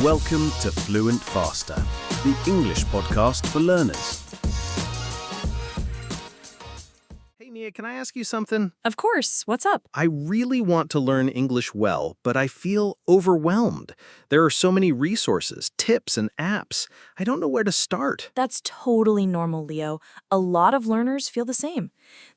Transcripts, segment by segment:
Welcome to Fluent Faster, the English podcast for learners. Hey Nia, can I ask you something? Of course. What's up? I really want to learn English well, but I feel overwhelmed. There are so many resources, tips, and apps. I don't know where to start. That's totally normal, Leo. A lot of learners feel the same.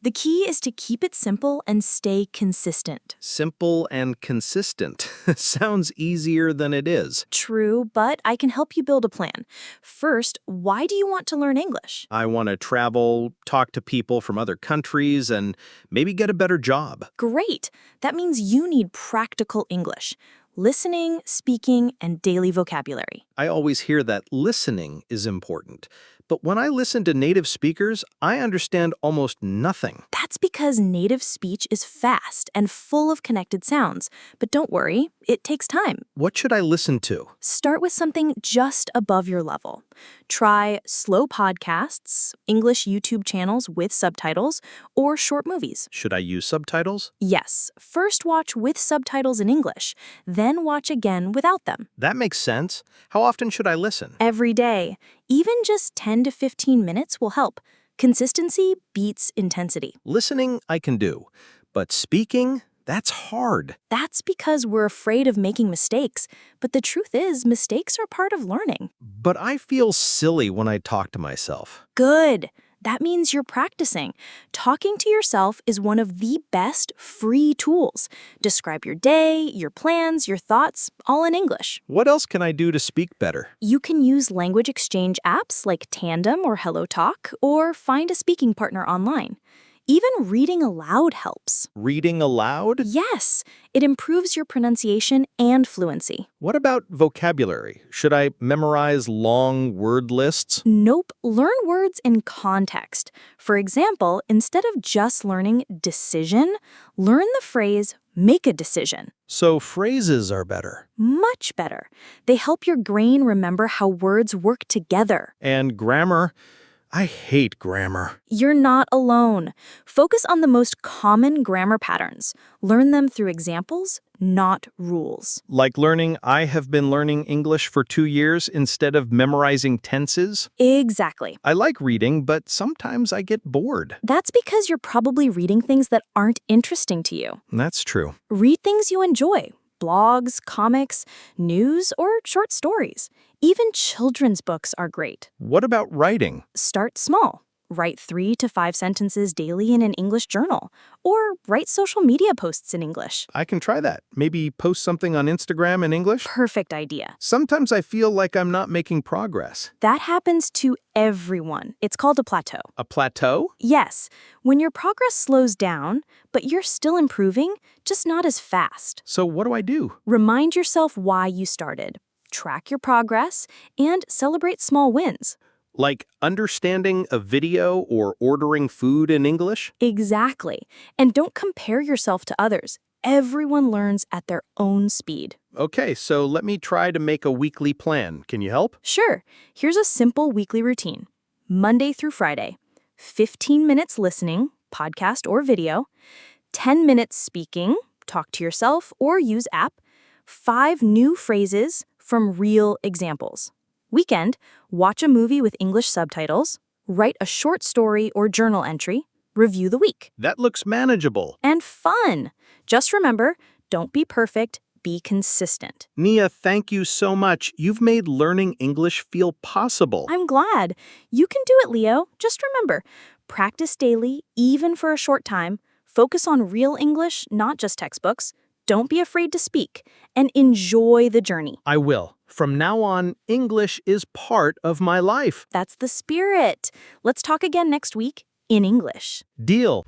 The key is to keep it simple and stay consistent. Simple and consistent. Sounds easier than it is. True, but I can help you build a plan. First, why do you want to learn English? I want to travel, talk to people from other countries, and maybe get a better job. Great! That means you need practical English. Listening, speaking, and daily vocabulary. I always hear that listening is important. But when I listen to native speakers, I understand almost nothing. That's because native speech is fast and full of connected sounds. But don't worry, it takes time. What should I listen to? Start with something just above your level. Try slow podcasts, English YouTube channels with subtitles, or short movies. Should I use subtitles? Yes, first watch with subtitles in English, then watch again without them. That makes sense. How often should I listen? Every day. Even just 10 to 15 minutes will help. Consistency beats intensity. Listening, I can do. But speaking, that's hard. That's because we're afraid of making mistakes. But the truth is, mistakes are part of learning. But I feel silly when I talk to myself. Good. That means you're practicing. Talking to yourself is one of the best free tools. Describe your day, your plans, your thoughts, all in English. What else can I do to speak better? You can use language exchange apps like Tandem or HelloTalk, or find a speaking partner online. Even reading aloud helps. Reading aloud? Yes, it improves your pronunciation and fluency. What about vocabulary? Should I memorize long word lists? Nope, learn words in context. For example, instead of just learning decision, learn the phrase make a decision. So phrases are better. Much better. They help your brain remember how words work together. And grammar? I hate grammar. You're not alone. Focus on the most common grammar patterns. Learn them through examples, not rules. Like learning I have been learning English for 2 years instead of memorizing tenses? Exactly. I like reading, but sometimes I get bored. That's because you're probably reading things that aren't interesting to you. That's true. Read things you enjoy. Blogs, comics, news, or short stories. Even children's books are great. What about writing? Start small. Write 3 to 5 sentences daily in an English journal. Or write social media posts in English. I can try that. Maybe post something on Instagram in English? Perfect idea. Sometimes I feel like I'm not making progress. That happens to everyone. It's called a plateau. A plateau? Yes, when your progress slows down, but you're still improving, just not as fast. So what do I do? Remind yourself why you started. Track your progress and celebrate small wins. Like understanding a video or ordering food in English? Exactly. And don't compare yourself to others. Everyone learns at their own speed. Okay, so let me try to make a weekly plan. Can you help? Sure. Here's a simple weekly routine. Monday through Friday. 15 minutes listening, podcast or video. 10 minutes speaking, talk to yourself or use app. 5 new phrases from real examples. Weekend, watch a movie with English subtitles, write a short story or journal entry, review the week. That looks manageable. And fun. Just remember, don't be perfect, be consistent. Nia, thank you so much. You've made learning English feel possible. I'm glad. You can do it, Leo. Just remember, practice daily, even for a short time. Focus on real English, not just textbooks. Don't be afraid to speak, and enjoy the journey. I will. From now on, English is part of my life. That's the spirit. Let's talk again next week in English. Deal.